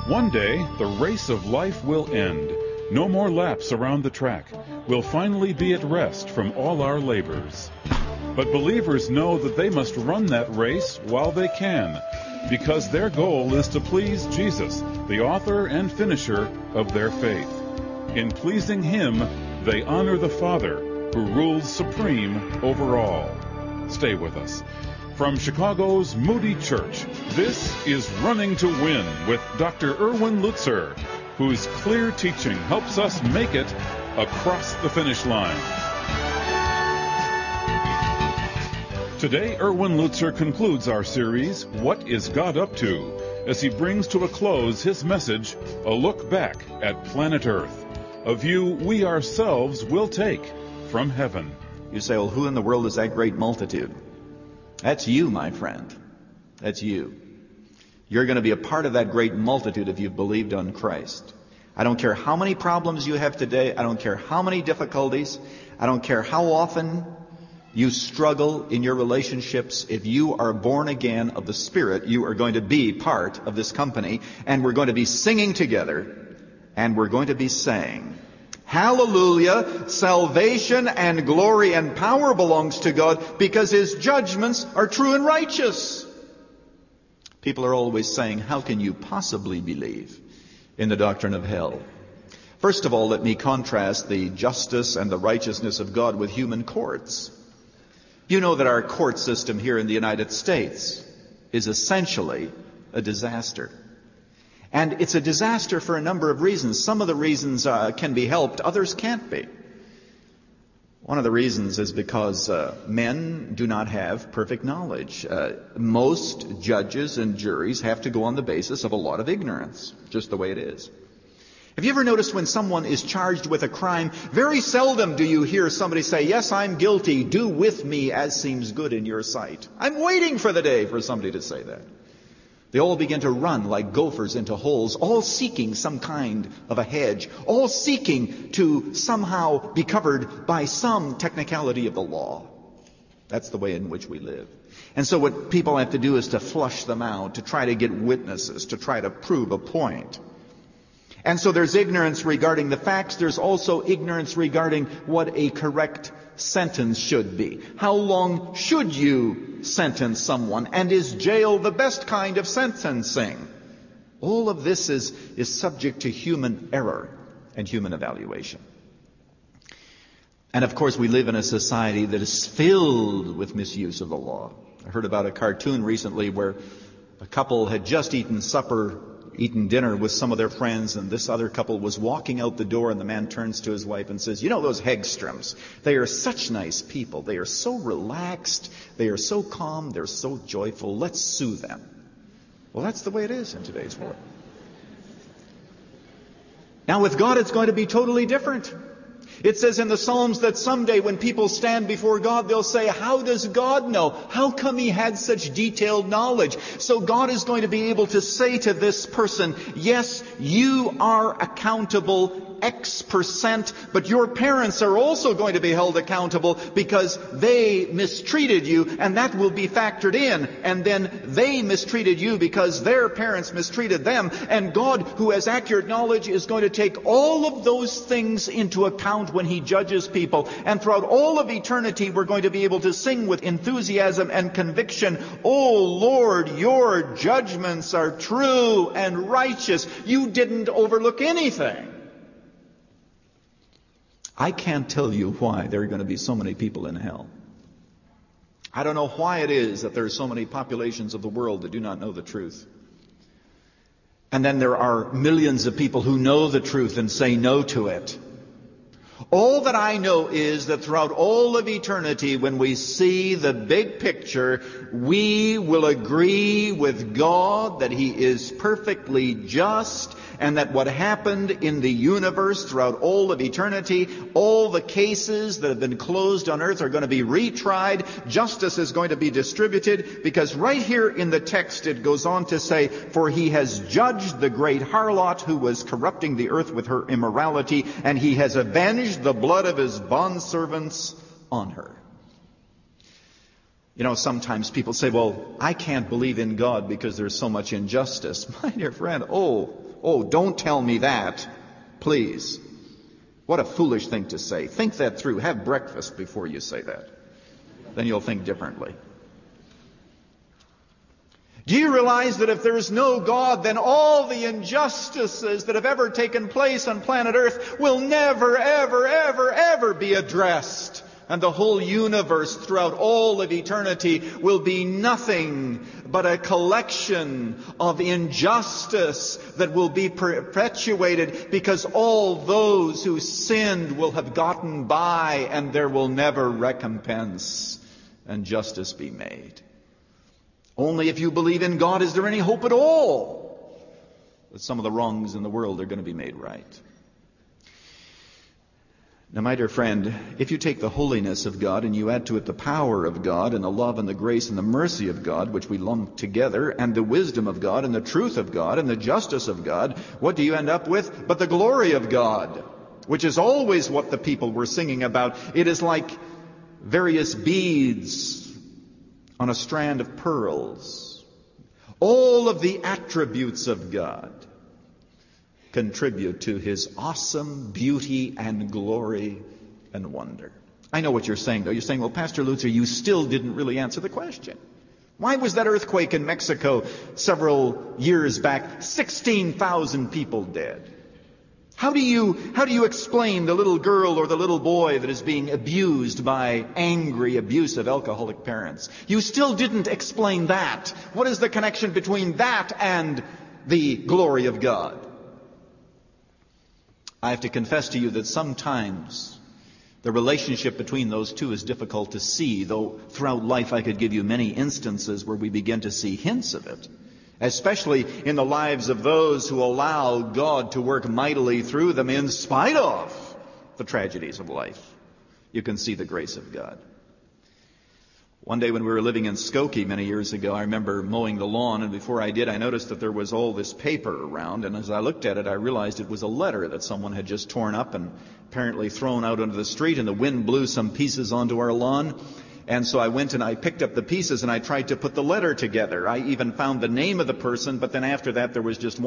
One day, the race of life will end. No more laps around the track. We'll finally be at rest from all our labors. But believers know that they must run that race while they can, because their goal is to please Jesus, the author and finisher of their faith. In pleasing Him, they honor the Father, who rules supreme over all. Stay with us. From Chicago's Moody Church, this is Running to Win with Dr. Erwin Lutzer, whose clear teaching helps us make it across the finish line. Today, Erwin Lutzer concludes our series, What is God Up To?, as he brings to a close his message, A Look Back at Planet Earth, a view we ourselves will take from heaven. You say, well, who in the world is that great multitude? That's you, my friend. That's you. You're going to be a part of that great multitude if you've believed on Christ. I don't care how many problems you have today. I don't care how many difficulties. I don't care how often you struggle in your relationships. If you are born again of the Spirit, you are going to be part of this company. And we're going to be singing together. And we're going to be saying, Hallelujah, salvation and glory and power belongs to God because His judgments are true and righteous. People are always saying, how can you possibly believe in the doctrine of hell? First of all, let me contrast the justice and the righteousness of God with human courts. You know that our court system here in the United States is essentially a disaster. And it's a disaster for a number of reasons. Some of the reasons can be helped, others can't be. One of the reasons is because men do not have perfect knowledge. Most judges and juries have to go on the basis of a lot of ignorance, just the way it is. Have you ever noticed when someone is charged with a crime, very seldom do you hear somebody say, yes, I'm guilty, do with me as seems good in your sight. I'm waiting for the day for somebody to say that. They all begin to run like gophers into holes, all seeking some kind of a hedge, all seeking to somehow be covered by some technicality of the law. That's the way in which we live. And so what people have to do is to flush them out, to try to get witnesses, to try to prove a point. And so there's ignorance regarding the facts. There's also ignorance regarding what a correct sentence should be. How long should you sentence someone? And is jail the best kind of sentencing? All of this is subject to human error and human evaluation. And of course, we live in a society that is filled with misuse of the law. I heard about a cartoon recently where a couple had just eaten dinner with some of their friends, and this other couple was walking out the door, and the man turns to his wife and says, you know those Hegstroms, they are such nice people. They are so relaxed. They are so calm. They're so joyful. Let's sue them. Well, that's the way it is in today's world. Now, with God, it's going to be totally different. It says in the Psalms that someday when people stand before God, they'll say, how does God know? How come He had such detailed knowledge? So God is going to be able to say to this person, yes, you are accountable X%, but your parents are also going to be held accountable because they mistreated you, and that will be factored in. And then they mistreated you because their parents mistreated them. And God, who has accurate knowledge, is going to take all of those things into account when He judges people. And throughout all of eternity, we're going to be able to sing with enthusiasm and conviction, oh Lord, your judgments are true and righteous. You didn't overlook anything. I can't tell you why there are going to be so many people in hell. I don't know why it is that there are so many populations of the world that do not know the truth. And then there are millions of people who know the truth and say no to it. All that I know is that throughout all of eternity, when we see the big picture, we will agree with God that He is perfectly just, and that what happened in the universe throughout all of eternity, all the cases that have been closed on earth are going to be retried. Justice is going to be distributed, because right here in the text it goes on to say, for He has judged the great harlot who was corrupting the earth with her immorality, and He has avenged the blood of His bondservants on her. You know, sometimes people say, well, I can't believe in God because there's so much injustice. My dear friend, don't tell me that, please. What a foolish thing to say. Think that through. Have breakfast before you say that. Then you'll think differently. Do you realize that if there is no God, then all the injustices that have ever taken place on planet Earth will never, ever, ever, ever be addressed? And the whole universe throughout all of eternity will be nothing but a collection of injustice that will be perpetuated because all those who sinned will have gotten by and there will never recompense and justice be made. Only if you believe in God is there any hope at all that some of the wrongs in the world are going to be made right. Now, my dear friend, if you take the holiness of God and you add to it the power of God and the love and the grace and the mercy of God, which we lump together, and the wisdom of God and the truth of God and the justice of God, what do you end up with? But the glory of God, which is always what the people were singing about. It is like various beads on a strand of pearls. All of the attributes of God contribute to His awesome beauty and glory and wonder. I know what you're saying, though. You're saying, well, Pastor Lutzer, you still didn't really answer the question. Why was that earthquake in Mexico several years back, 16,000 people dead? How do you explain the little girl or the little boy that is being abused by angry, abusive, alcoholic parents? You still didn't explain that. What is the connection between that and the glory of God? I have to confess to you that sometimes the relationship between those two is difficult to see, though throughout life I could give you many instances where we begin to see hints of it, especially in the lives of those who allow God to work mightily through them in spite of the tragedies of life. You can see the grace of God. One day when we were living in Skokie many years ago, I remember mowing the lawn, and before I did, I noticed that there was all this paper around, and as I looked at it, I realized it was a letter that someone had just torn up and apparently thrown out onto the street, and the wind blew some pieces onto our lawn. And so I went and I picked up the pieces and I tried to put the letter together. I even found the name of the person, but then after that there was just